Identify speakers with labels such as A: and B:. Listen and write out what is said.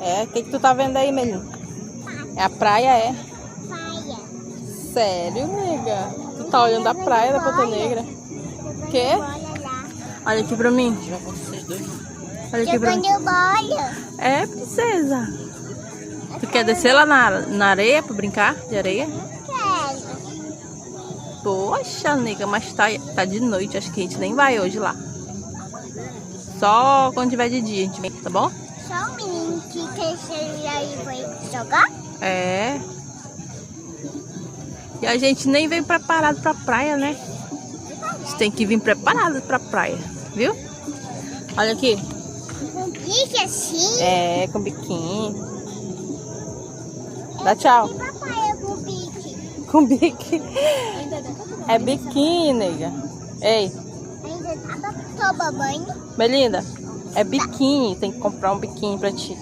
A: É, o que tu tá vendo aí, Melinha? É a praia, é?
B: Praia.
A: Sério, nega? Tu tá olhando a praia da Ponta Negra? Quê?
B: Olha lá.
A: Olha aqui pra mim. Olha aqui pra mim.
B: Jogando bola.
A: É, princesa. Tu quer descer lá na areia pra brincar de areia?
B: Quero.
A: Poxa, nega, mas tá de noite. Acho que a gente nem vai hoje lá. Só quando tiver de dia a gente vem, tá bom?
B: Só um menino que quer aí vai jogar?
A: É. E a gente nem vem preparado pra praia, né? A gente tem que vir preparado pra praia, viu? Olha aqui.
B: Um bicho assim?
A: É, com biquinho. Dá tchau.
B: E papai com bicho?
A: Com biquinho. É biquinho, nega. Ei,
B: Ainda dá pra tomar banho?
A: Melinda, é biquíni. Tem que comprar um biquíni pra ti.